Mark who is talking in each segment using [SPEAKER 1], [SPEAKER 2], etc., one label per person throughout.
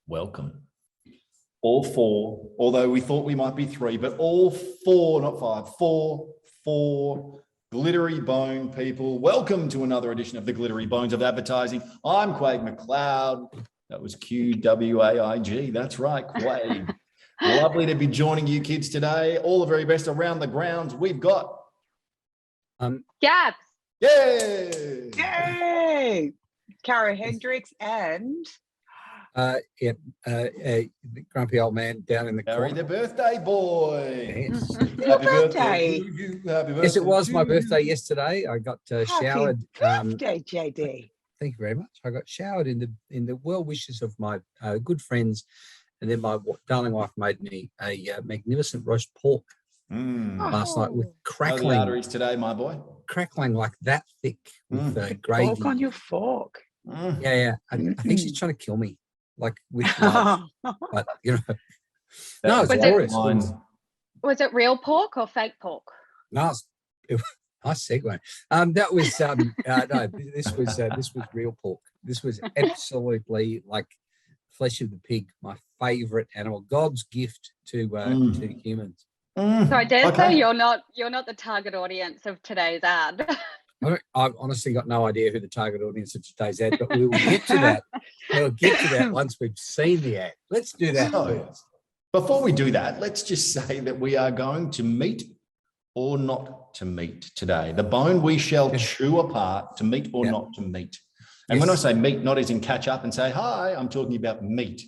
[SPEAKER 1] welcome. All four, although we thought we might be three, but all four, not five, four glittery bone people. Welcome to another edition of the Glittery Bones of Advertising. I'm Quaig McLeod. That was Q-W-A-I-G. That's right, Quaig. Lovely to be joining you kids today. All the very best around the grounds. We've got
[SPEAKER 2] Gabs.
[SPEAKER 1] Yay!
[SPEAKER 3] Yay! CARO, HENDRIKS, and
[SPEAKER 4] grumpy old man down in the
[SPEAKER 1] Gary,
[SPEAKER 4] corner.
[SPEAKER 1] the birthday boy.
[SPEAKER 4] Yes.
[SPEAKER 1] Happy
[SPEAKER 3] birthday.
[SPEAKER 1] to you. Happy birthday.
[SPEAKER 4] Yes, it was my
[SPEAKER 1] to
[SPEAKER 4] birthday
[SPEAKER 1] you.
[SPEAKER 4] yesterday. I got
[SPEAKER 3] Happy
[SPEAKER 4] showered.
[SPEAKER 3] birthday, JD.
[SPEAKER 4] Thank you very much. I got showered in the well wishes of my good friends, and then my darling wife made me a magnificent roast pork last night with
[SPEAKER 1] Oh, the
[SPEAKER 4] crackling
[SPEAKER 1] arteries today, my boy.
[SPEAKER 4] crackling like that thick with gravy.
[SPEAKER 3] Fork on your fork.
[SPEAKER 4] Yeah. I think she's trying to kill me, like with love. But you know, no, it's glorious.
[SPEAKER 2] Was it real pork or fake pork?
[SPEAKER 4] No, nice segue. That was no. This was real pork. This was absolutely like flesh of the pig, my favourite animal, God's gift to humans.
[SPEAKER 2] So I dare say you're not the target audience of today's ad.
[SPEAKER 4] I've honestly got no idea who the target audience of today's ad, but we will get to that. We'll get to that once we've seen the ad. Let's do that first.
[SPEAKER 1] Before we do that, let's just say that we are going to meet or not to meet today. The bone we shall chew apart to meet or not to meet. And when I say meet, not as in catch up and say, hi, I'm talking about meat.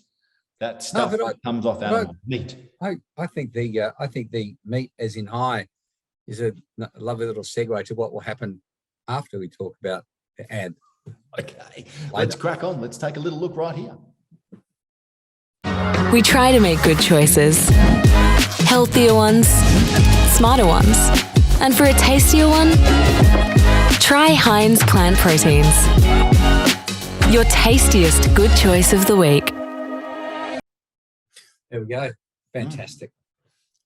[SPEAKER 1] That stuff that comes off animal meat.
[SPEAKER 4] I think the meat as in high is a lovely little segue to what will happen after we talk about the ad.
[SPEAKER 1] Okay, let's crack on. Let's take a little look right here.
[SPEAKER 5] We try to make good choices. Healthier ones, smarter ones. And for a tastier one, try Heinz plant proteins. Your tastiest good choice of the week.
[SPEAKER 4] There we go. Fantastic.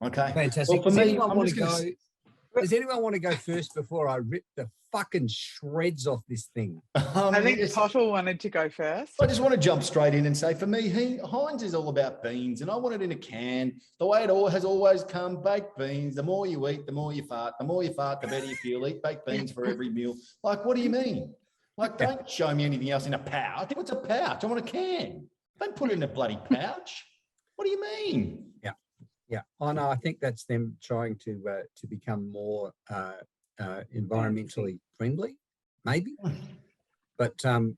[SPEAKER 1] Okay.
[SPEAKER 4] Fantastic.
[SPEAKER 1] Well, for me,
[SPEAKER 4] does anyone want to go first before I rip the fucking shreds off this thing?
[SPEAKER 3] I think Potter wanted to go first.
[SPEAKER 1] I just want to jump straight in and say, for me, Heinz is all about beans, and I want it in a can. The way it has always come, baked beans. The more you eat, the more you fart. The more you fart, the better you feel. Eat baked beans for every meal. Like, what do you mean? Like, don't show me anything else in a pouch. What's a pouch? I want a can. Don't put it in a bloody pouch. What do you mean?
[SPEAKER 4] Yeah. Oh no, I think that's them trying to become more environmentally friendly, maybe. But no.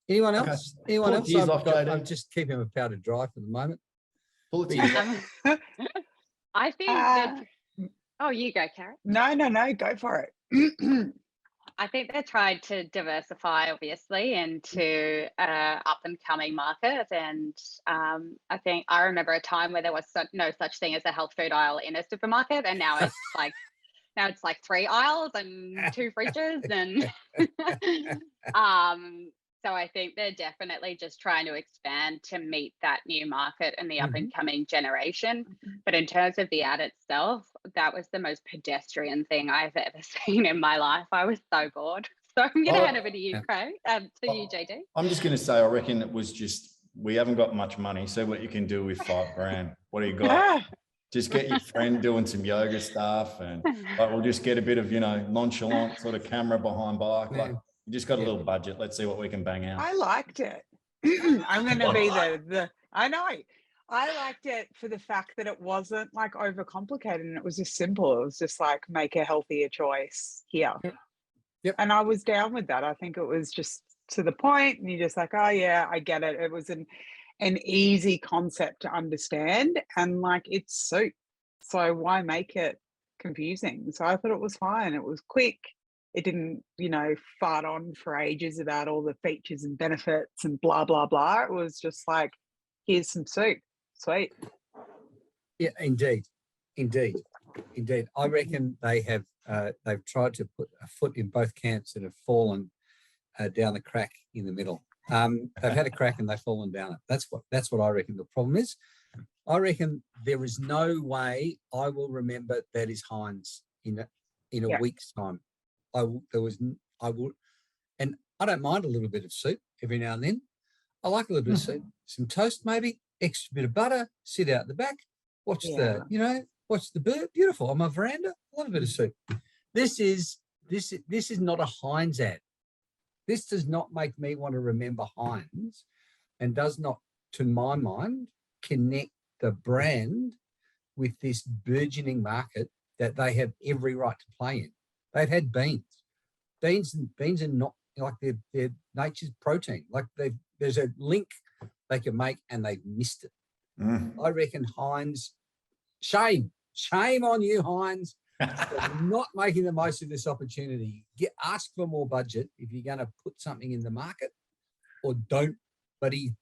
[SPEAKER 4] Anyone else?
[SPEAKER 1] Okay.
[SPEAKER 4] Anyone else?
[SPEAKER 1] I'm
[SPEAKER 4] just keeping my powder dry for the moment.
[SPEAKER 1] Pull it to you.
[SPEAKER 2] I think that. Oh, you go, Karen.
[SPEAKER 3] No, go for it.
[SPEAKER 2] I think they tried to diversify, obviously, into up and coming market. And I think I remember a time where there was no such thing as a health food aisle in a supermarket, and now it's like 3 aisles and 2 fridges, and so I think they're definitely just trying to expand to meet that new market and the up and coming generation. But in terms of the ad itself, that was the most pedestrian thing I've ever seen in my life. I was so bored. So I'm going to hand over to you, Craig, to you, JD.
[SPEAKER 1] I'm just going to say, I reckon it was just, we haven't got much money. See what you can do with $5,000. What do you got? Just get your friend doing some yoga stuff, and like, we'll just get a bit of, nonchalant sort of camera behind bike. Like, you just got a little budget. Let's see what we can bang out.
[SPEAKER 3] I liked it. I'm going to be I know. I liked it for the fact that it wasn't like overcomplicated, and it was just simple. It was just like, make a healthier choice here.
[SPEAKER 4] Yep.
[SPEAKER 3] And I was down with that. I think it was just to the point, and you're just like, oh yeah, I get it. It was an easy concept to understand, and like, it's soup. So why make it confusing? So I thought it was fine. It was quick. It didn't, fart on for ages about all the features and benefits and blah, blah, blah. It was just like, here's some soup. Sweet.
[SPEAKER 4] Yeah, indeed. I reckon they've tried to put a foot in both camps that have fallen down the crack in the middle. They've had a crack and they've fallen down it. That's what I reckon the problem is. I reckon there is no way I will remember that is Heinz in a week's time. I will, and I don't mind a little bit of soup every now and then. I like a little bit of soup, some toast, maybe extra bit of butter, sit out the back, watch watch the bird. Beautiful on my veranda. Love a bit of soup. This is not a Heinz ad. This does not make me want to remember Heinz, and does not, to my mind, connect the brand with this burgeoning market that they have every right to play in. They've had beans. Beans are not like they're nature's protein. Like there's a link they can make, and they've missed it. I reckon Heinz, shame on you, Heinz, for not making the most of this opportunity. Ask for more budget if you're going to put something in the market, or don't bloody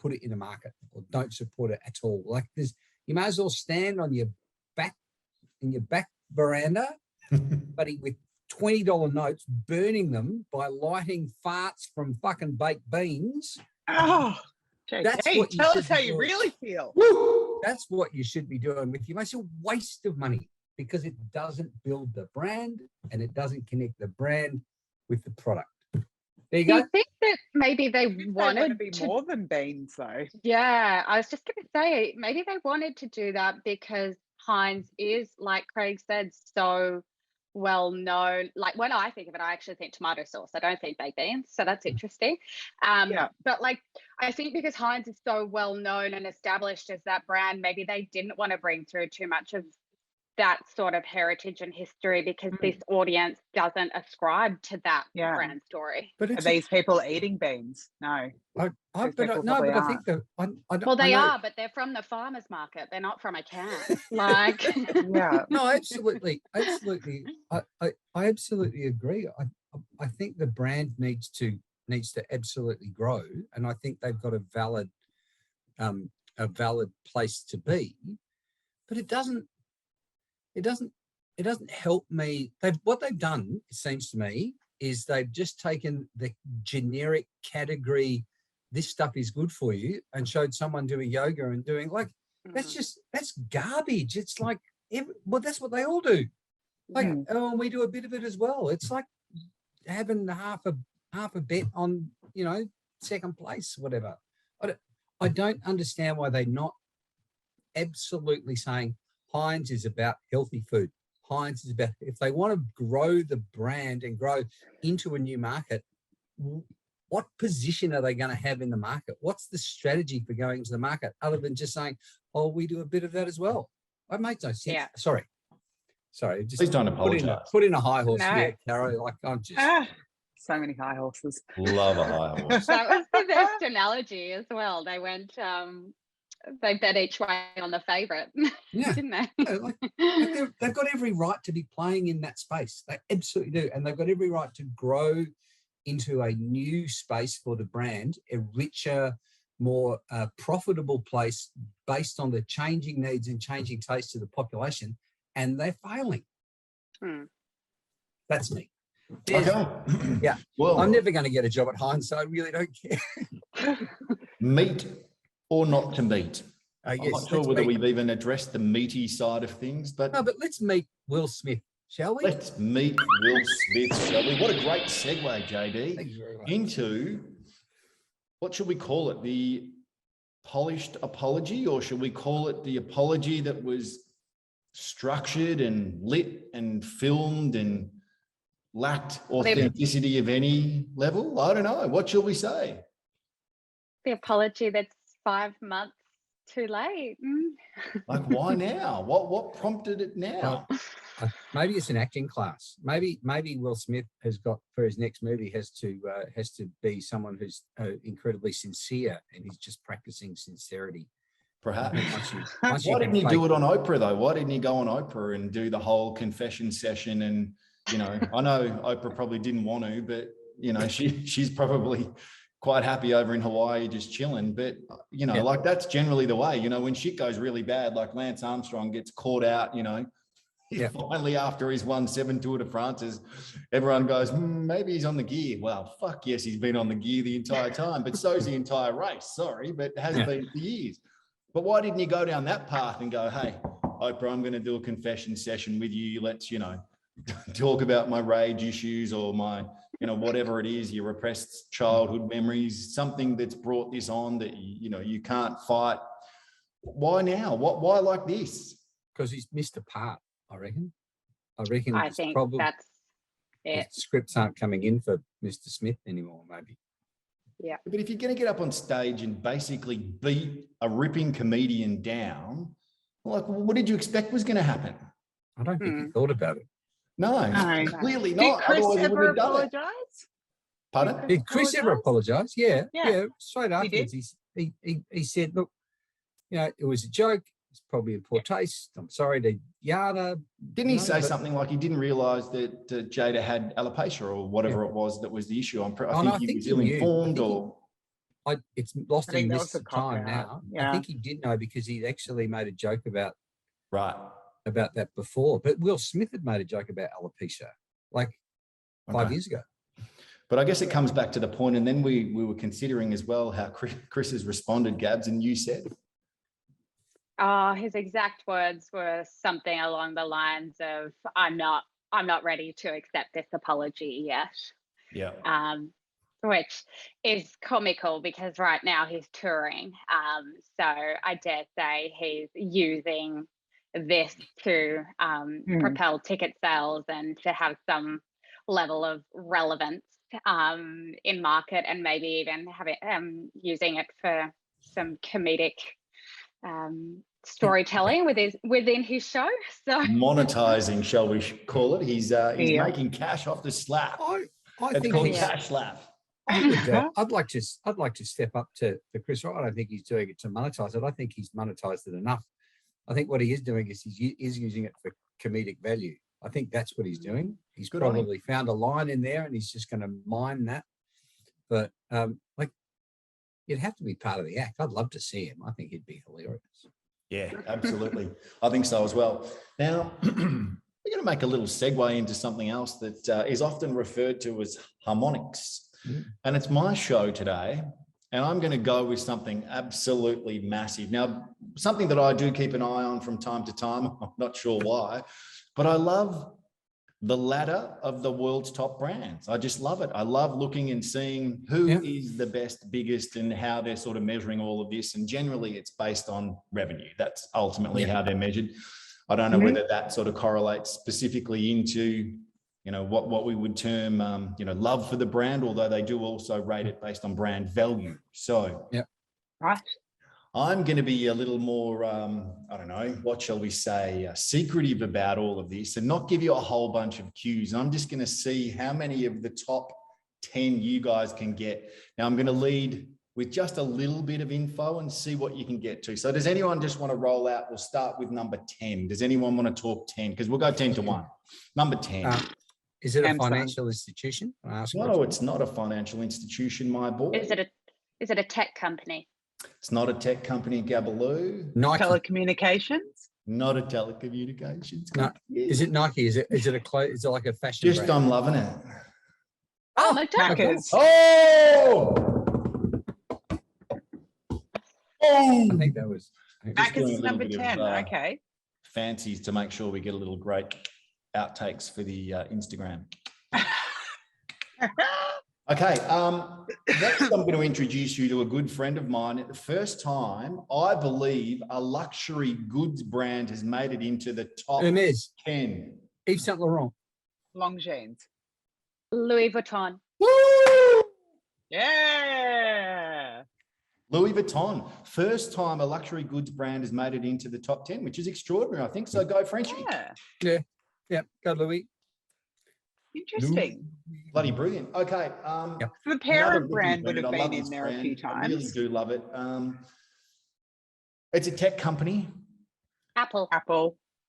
[SPEAKER 4] put it in the market, or don't support it at all. Like you may as well stand on your back veranda, buddy, with $20 notes, burning them by lighting farts from fucking baked beans.
[SPEAKER 3] Oh,
[SPEAKER 4] that's
[SPEAKER 3] hey,
[SPEAKER 4] what
[SPEAKER 3] tell us how you really feel.
[SPEAKER 4] That's what you should be doing with you. It's a waste of money, because it doesn't build the brand, and it doesn't connect the brand with the product. There you
[SPEAKER 2] Do
[SPEAKER 4] go.
[SPEAKER 2] you think that maybe they
[SPEAKER 3] Wanted
[SPEAKER 2] wanted
[SPEAKER 3] to be more than beans, though.
[SPEAKER 2] Yeah, I was just going to say, maybe they wanted to do that because Heinz is, like Craig said, so well known. Like, when I think of it, I actually think tomato sauce. I don't think baked beans. So that's interesting. But like, I think because Heinz is so well known and established as that brand, maybe they didn't want to bring through too much of that sort of heritage and history, because this audience doesn't ascribe to that brand story.
[SPEAKER 3] But are these people eating beans? No.
[SPEAKER 4] But I think that
[SPEAKER 2] well, they are, but they're from the farmer's market. They're not from a can. Like,
[SPEAKER 4] no, absolutely. I absolutely agree. I think the brand needs to absolutely grow, and I think they've got a valid place to be, but it doesn't help me. What they've done, it seems to me, is they've just taken the generic category, this stuff is good for you, and showed someone doing yoga and doing that's garbage. It's like, that's what they all do. Like, and we do a bit of it as well. It's like having half a bet on, second place, whatever. I don't understand why they're not absolutely saying Heinz is about healthy food. Heinz is about, if they want to grow the brand and grow into a new market, what position are they going to have in the market? What's the strategy for going into the market, other than just saying, oh, we do a bit of that as well? That makes no sense. Yeah. Sorry. Just
[SPEAKER 1] please don't apologize.
[SPEAKER 4] Put in a high horse here, CARO. Like, I'm just...
[SPEAKER 3] so many high horses.
[SPEAKER 1] Love a high horse.
[SPEAKER 2] That was the best analogy as well. They went... they bet each way on the favourite, didn't they?
[SPEAKER 4] They've got every right to be playing in that space. They absolutely do. And they've got every right to grow into a new space for the brand, a richer, more profitable place based on the changing needs and changing tastes of the population. And they're failing. That's me.
[SPEAKER 1] Okay.
[SPEAKER 4] Yeah.
[SPEAKER 1] Well,
[SPEAKER 4] I'm never going to get a job at Heinz, so I really don't care.
[SPEAKER 1] Meat or not to meet?
[SPEAKER 4] Yes,
[SPEAKER 1] I'm not sure whether we've even addressed the meaty side of things, but
[SPEAKER 4] no. But let's meet Will Smith, shall we?
[SPEAKER 1] Let's meet Will Smith, shall we? What a great segue, JD,
[SPEAKER 4] Thank you very much.
[SPEAKER 1] into what should we call it? The polished apology, or should we call it the apology that was structured and lit and filmed and lacked authenticity of any level? I don't know. What shall we say?
[SPEAKER 2] The apology that's 5 months too late.
[SPEAKER 1] Like, why now? What prompted it now?
[SPEAKER 4] Maybe it's an acting class. Maybe Will Smith has got, for his next movie, has to be someone who's incredibly sincere, and he's just practicing sincerity.
[SPEAKER 1] Perhaps.
[SPEAKER 4] Once
[SPEAKER 1] Why didn't he do it on Oprah though? Why didn't he go on Oprah and do the whole confession session? And I know Oprah probably didn't want to, but she's probably quite happy over in Hawaii just chilling. But like, that's generally the way. When shit goes really bad, like Lance Armstrong gets caught out, finally after he's won 7 Tour de France's, everyone goes, maybe he's on the gear. Well, fuck yes, he's been on the gear the entire time, but so's the entire race. Sorry, but it hasn't been for years. But why didn't you go down that path and go, hey, Oprah, I'm going to do a confession session with you. Let's, talk about my rage issues or my whatever it is, your repressed childhood memories, something that's brought this on that, you can't fight. Why now? Why like this?
[SPEAKER 4] Because he's missed a part, I reckon.
[SPEAKER 2] I
[SPEAKER 4] it's
[SPEAKER 2] think
[SPEAKER 4] probably
[SPEAKER 2] that's
[SPEAKER 4] the
[SPEAKER 2] it.
[SPEAKER 4] scripts aren't coming in for Mr. Smith anymore, maybe.
[SPEAKER 2] Yeah.
[SPEAKER 1] But if you're going to get up on stage and basically beat a ripping comedian down, like, what did you expect was going to happen?
[SPEAKER 4] I don't think he thought about it.
[SPEAKER 1] No,
[SPEAKER 3] No.
[SPEAKER 1] clearly
[SPEAKER 3] Did
[SPEAKER 1] not.
[SPEAKER 3] Chris
[SPEAKER 1] Otherwise, he
[SPEAKER 3] ever
[SPEAKER 1] wouldn't have done it.
[SPEAKER 3] apologise?
[SPEAKER 1] Pardon?
[SPEAKER 4] Did Chris ever apologise? Yeah,
[SPEAKER 3] Yeah.
[SPEAKER 4] straight
[SPEAKER 3] He
[SPEAKER 4] afterwards, he said, look, it was a joke. It's probably in poor taste. I'm sorry to Yada.
[SPEAKER 1] Didn't he say something like he didn't realise that Jada had alopecia or whatever it was that was the issue? I think he was ill-informed or...
[SPEAKER 4] It's lost
[SPEAKER 3] I think
[SPEAKER 4] in
[SPEAKER 3] that
[SPEAKER 4] this
[SPEAKER 3] was a cop
[SPEAKER 4] time
[SPEAKER 3] out.
[SPEAKER 4] now.
[SPEAKER 3] Yeah.
[SPEAKER 4] I think he did know because he'd actually made a joke about
[SPEAKER 1] that
[SPEAKER 4] before. But Will Smith had made a joke about alopecia like 5 years ago.
[SPEAKER 1] But I guess it comes back to the point, and then we were considering as well how Chris has responded, Gabs, and you said...
[SPEAKER 2] His exact words were something along the lines of, I'm not ready to accept this apology yet.
[SPEAKER 1] Yeah.
[SPEAKER 2] Which is comical because right now he's touring. So I dare say he's using this to propel ticket sales and to have some level of relevance in market, and maybe even have it using it for some comedic storytelling within his show. So
[SPEAKER 1] monetizing, shall we call it? He's making cash off the slap.
[SPEAKER 4] I think
[SPEAKER 1] called cash slap.
[SPEAKER 4] I'd like to step up to Chris Rock. I don't think he's doing it to monetize it. I think he's monetized it enough. I think what he is doing is he's using it for comedic value. I think that's what he's doing. He's probably found a line in there and he's just going to mine that. But it'd have to be part of the act. I'd love to see him. I think he'd be hilarious.
[SPEAKER 1] Yeah, absolutely. I think so as well. Now, we're going to make a little segue into something else that is often referred to as Harmonics. And it's my show today, and I'm going to go with something absolutely massive. Now, something that I do keep an eye on from time to time, I'm not sure why, but I love the ladder of the world's top brands. I just love it. I love looking and seeing who is the best, biggest, and how they're sort of measuring all of this. And generally it's based on revenue. That's ultimately how they're measured. I don't know whether that sort of correlates specifically into, what we would term, love for the brand, although they do also rate it based on brand value. So
[SPEAKER 3] right.
[SPEAKER 1] I'm going to be a little more, I don't know, what shall we say, secretive about all of this and not give you a whole bunch of cues. I'm just going to see how many of the top 10 you guys can get. Now, I'm going to lead with just a little bit of info and see what you can get to. So does anyone just want to roll out? We'll start with number 10. Does anyone want to talk 10? Because we'll go 10 to 1. Number 10.
[SPEAKER 4] Is it a financial institution?
[SPEAKER 1] No, it's not a financial institution, my boy.
[SPEAKER 2] Is it a tech company?
[SPEAKER 1] It's not a tech company, Gabaloo.
[SPEAKER 4] Nike.
[SPEAKER 3] Telecommunications?
[SPEAKER 1] Not a telecommunications
[SPEAKER 4] No.
[SPEAKER 1] company.
[SPEAKER 4] Is it Nike? Is it like a fashion
[SPEAKER 1] Just
[SPEAKER 4] brand?
[SPEAKER 1] I'm loving it.
[SPEAKER 2] Oh, McDonald's.
[SPEAKER 1] Oh!
[SPEAKER 4] I think that was.
[SPEAKER 3] Macca's is number 10. Okay.
[SPEAKER 1] Fancies to make sure we get a little great outtakes for the Instagram. Okay, next I'm going to introduce you to a good friend of mine. At the first time, I believe a luxury goods brand has made it into the top
[SPEAKER 4] Hermes.
[SPEAKER 1] 10.
[SPEAKER 4] Yves Saint Laurent.
[SPEAKER 3] Longines.
[SPEAKER 2] Louis Vuitton.
[SPEAKER 1] Woo!
[SPEAKER 3] Yeah.
[SPEAKER 1] Louis Vuitton. First time a luxury goods brand has made it into the top 10, which is extraordinary, I think. So go Frenchie.
[SPEAKER 3] Yeah.
[SPEAKER 4] Go Louis.
[SPEAKER 3] Interesting.
[SPEAKER 1] Bloody brilliant. Okay.
[SPEAKER 3] The parent brand would have been in there a few times.
[SPEAKER 1] I really do love it. It's a tech company.
[SPEAKER 2] Apple.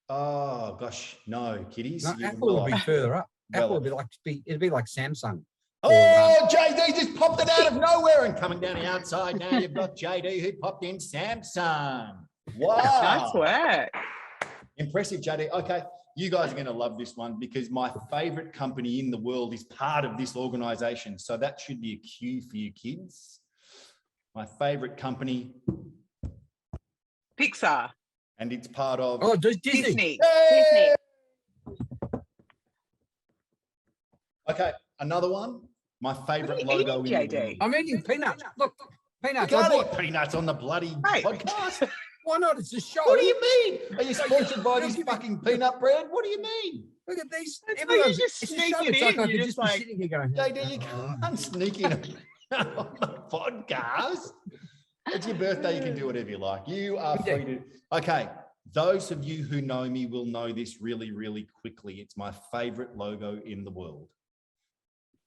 [SPEAKER 1] Oh gosh, no, kiddies.
[SPEAKER 4] No, Apple would be further up. Apple would it'd be like Samsung.
[SPEAKER 1] Oh, JD just popped it out of nowhere and coming down the outside. Now you've got JD who popped in Samsung. Wow.
[SPEAKER 3] Nice work.
[SPEAKER 1] Impressive, JD. Okay. You guys are going to love this one because my favorite company in the world is part of this organization. So that should be a cue for you kids. My favorite company.
[SPEAKER 3] Pixar.
[SPEAKER 1] And it's part of...
[SPEAKER 4] Oh, Disney.
[SPEAKER 1] Hey! Okay. Another one. My favorite
[SPEAKER 3] What are you
[SPEAKER 1] logo.
[SPEAKER 3] eating,
[SPEAKER 1] in the
[SPEAKER 3] JD?
[SPEAKER 1] world.
[SPEAKER 4] I'm eating peanuts. Look,
[SPEAKER 1] You
[SPEAKER 4] peanuts. I
[SPEAKER 1] can't
[SPEAKER 4] bought-
[SPEAKER 1] eat peanuts on the bloody
[SPEAKER 3] Mate.
[SPEAKER 1] podcast.
[SPEAKER 4] Why not? It's a show.
[SPEAKER 1] What do you mean? Are you sponsored by
[SPEAKER 4] Don't
[SPEAKER 1] this
[SPEAKER 4] give me-
[SPEAKER 1] fucking peanut bread? What do you mean?
[SPEAKER 4] Look at these.
[SPEAKER 3] It's like
[SPEAKER 4] Everyone's-
[SPEAKER 3] you just
[SPEAKER 4] it's a
[SPEAKER 3] sneak
[SPEAKER 4] show.
[SPEAKER 3] it
[SPEAKER 4] It's like
[SPEAKER 3] in,
[SPEAKER 4] I
[SPEAKER 3] you're
[SPEAKER 4] could
[SPEAKER 3] just
[SPEAKER 4] just be
[SPEAKER 3] like-
[SPEAKER 4] sitting here going,
[SPEAKER 1] JD, you can't sneak in on the podcast. It's your birthday. You can do whatever you like. You are free to. Okay. Those of you who know me will know this really, really quickly. It's my favorite logo in the world.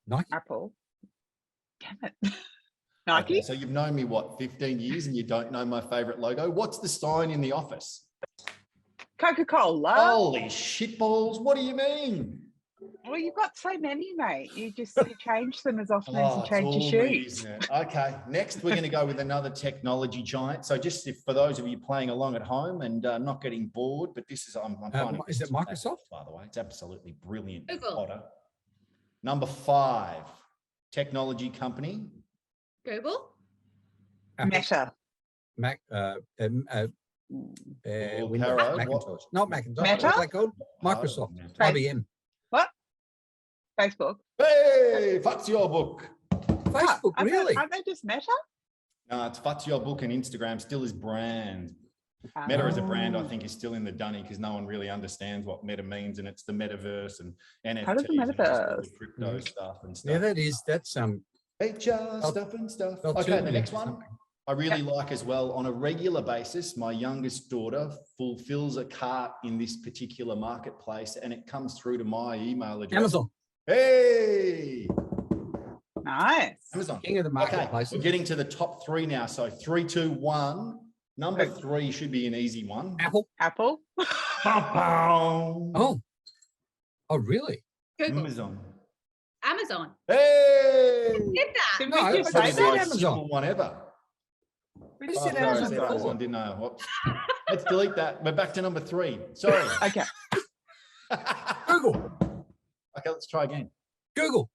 [SPEAKER 4] Nike.
[SPEAKER 3] Apple. Damn it. Nike.
[SPEAKER 1] Okay, so you've known me, what, 15 years and you don't know my favorite logo? What's the sign in the office?
[SPEAKER 3] Coca-Cola.
[SPEAKER 1] Holy shitballs. What do you mean?
[SPEAKER 3] Well, you've got so many, mate. You change them as often as you
[SPEAKER 1] it's
[SPEAKER 3] change your
[SPEAKER 1] all me,
[SPEAKER 3] shoes.
[SPEAKER 1] isn't it? Okay, next we're going to go with another technology giant. So just for those of you playing along at home and not getting bored, but this is, I'm finding
[SPEAKER 4] is it
[SPEAKER 1] this
[SPEAKER 4] Microsoft?
[SPEAKER 1] by the way. It's absolutely brilliant.
[SPEAKER 6] Google.
[SPEAKER 1] Potter. Number 5, technology company.
[SPEAKER 6] Google.
[SPEAKER 4] Apple,
[SPEAKER 3] Meta.
[SPEAKER 4] Mac.
[SPEAKER 1] Caro,
[SPEAKER 4] Windows,
[SPEAKER 1] what-
[SPEAKER 4] Macintosh. Not Macintosh.
[SPEAKER 3] Meta?
[SPEAKER 4] What are they called? Microsoft.
[SPEAKER 1] Meta.
[SPEAKER 4] IBM.
[SPEAKER 3] Facebook.
[SPEAKER 1] Hey, what's your book?
[SPEAKER 4] Facebook. Really?
[SPEAKER 3] Aren't they just Meta?
[SPEAKER 1] No, it's What's Your Book, and Instagram still is brand. Meta as a brand, I think, is still in the dunny because no one really understands what meta means, and it's the metaverse and NFTs.
[SPEAKER 3] How does the
[SPEAKER 1] and it's just all the
[SPEAKER 3] metaverse?
[SPEAKER 1] crypto stuff and stuff.
[SPEAKER 4] Yeah, that is. That's
[SPEAKER 1] HR stuff and stuff.
[SPEAKER 4] they'll
[SPEAKER 1] Okay,
[SPEAKER 4] turn
[SPEAKER 1] the
[SPEAKER 4] it
[SPEAKER 1] next
[SPEAKER 4] into
[SPEAKER 1] one
[SPEAKER 4] something.
[SPEAKER 1] I really like as well. On a regular basis, my youngest daughter fulfills a cart in this particular marketplace, and it comes through to my email address.
[SPEAKER 4] Amazon.
[SPEAKER 1] Hey,
[SPEAKER 3] Nice.
[SPEAKER 1] Amazon.
[SPEAKER 4] King of the
[SPEAKER 1] Okay,
[SPEAKER 4] marketplace.
[SPEAKER 1] we're getting to the top 3 now. So 3, 2, 1. Number 3 should be an easy one.
[SPEAKER 4] Apple.
[SPEAKER 3] Apple.
[SPEAKER 4] Oh. Oh, really?
[SPEAKER 6] Google.
[SPEAKER 1] Amazon.
[SPEAKER 6] Amazon.
[SPEAKER 1] Hey!
[SPEAKER 6] Did that?
[SPEAKER 3] Did
[SPEAKER 4] No,
[SPEAKER 3] we just
[SPEAKER 4] but
[SPEAKER 3] say
[SPEAKER 4] it's
[SPEAKER 3] that?
[SPEAKER 4] not
[SPEAKER 1] Most
[SPEAKER 4] Amazon.
[SPEAKER 1] simple one ever.
[SPEAKER 3] We
[SPEAKER 4] I
[SPEAKER 3] just
[SPEAKER 4] said
[SPEAKER 3] said
[SPEAKER 1] sorry, I
[SPEAKER 4] Amazon
[SPEAKER 1] said
[SPEAKER 4] before.
[SPEAKER 1] Amazon, didn't I? Whoops. Let's delete that. We're back to number 3. Sorry.
[SPEAKER 3] Okay.
[SPEAKER 4] Google.
[SPEAKER 1] Okay, let's try again.
[SPEAKER 4] Google.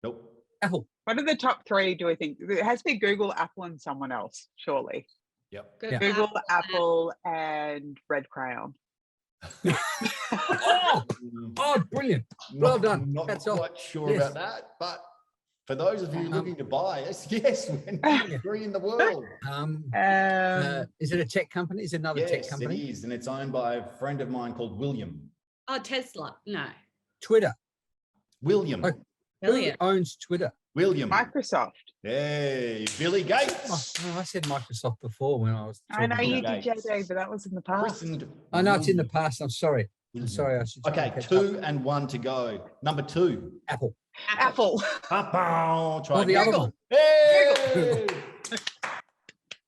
[SPEAKER 1] Nope.
[SPEAKER 4] Apple.
[SPEAKER 3] What are the top 3, do we think? It has to be Google, Apple, and someone else, surely.
[SPEAKER 1] Yep.
[SPEAKER 6] Google.
[SPEAKER 3] Google, Apple, and Red Crayon.
[SPEAKER 4] Oh, oh, brilliant. Well done.
[SPEAKER 1] Not
[SPEAKER 4] That's
[SPEAKER 1] quite
[SPEAKER 4] all.
[SPEAKER 1] sure
[SPEAKER 4] Yes.
[SPEAKER 1] about that, but for those of you looking to buy us, yes, we're number 3 in the world.
[SPEAKER 4] Is it a tech company? Is it another tech
[SPEAKER 1] Yes, it
[SPEAKER 4] company?
[SPEAKER 1] is, and it's owned by a friend of mine called William.
[SPEAKER 6] Oh, Tesla. No.
[SPEAKER 4] Twitter.
[SPEAKER 1] William.
[SPEAKER 4] Oh, Who
[SPEAKER 6] Brilliant.
[SPEAKER 4] owns Twitter?
[SPEAKER 1] William.
[SPEAKER 3] Microsoft.
[SPEAKER 1] Hey, Billy
[SPEAKER 4] Oh,
[SPEAKER 1] Gates.
[SPEAKER 4] I said Microsoft before when I was.
[SPEAKER 3] I know
[SPEAKER 4] talking
[SPEAKER 3] you
[SPEAKER 4] about-
[SPEAKER 3] did, JD, but that was in the past.
[SPEAKER 1] Christened
[SPEAKER 4] I know it's in the
[SPEAKER 1] William.
[SPEAKER 4] past. I'm sorry. I'm sorry. I should. try
[SPEAKER 1] Okay,
[SPEAKER 4] and catch
[SPEAKER 1] 2
[SPEAKER 4] up.
[SPEAKER 1] and 1 to go. Number 2.
[SPEAKER 4] Apple.
[SPEAKER 3] Apple.
[SPEAKER 1] Pow, try
[SPEAKER 4] Oh, the
[SPEAKER 1] again.
[SPEAKER 4] other one.
[SPEAKER 1] Hey!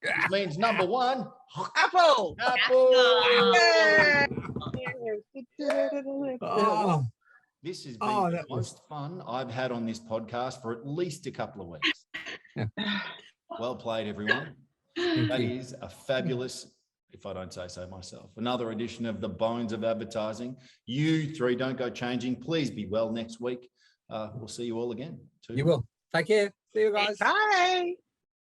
[SPEAKER 1] Which means number 1.
[SPEAKER 3] Apple.
[SPEAKER 1] Apple.
[SPEAKER 3] Yay!
[SPEAKER 4] Oh,
[SPEAKER 1] This has been
[SPEAKER 4] Oh,
[SPEAKER 1] the
[SPEAKER 4] that was-
[SPEAKER 1] most fun I've had on this podcast for at least a couple of weeks. Well played, everyone.
[SPEAKER 4] thank
[SPEAKER 1] That
[SPEAKER 4] you.
[SPEAKER 1] is a fabulous, if I don't say so myself, another edition of The Bones of Advertising. You 3 don't go changing. Please be well next week. We'll see you all again.
[SPEAKER 4] You will. Take care. See you guys.
[SPEAKER 3] Bye.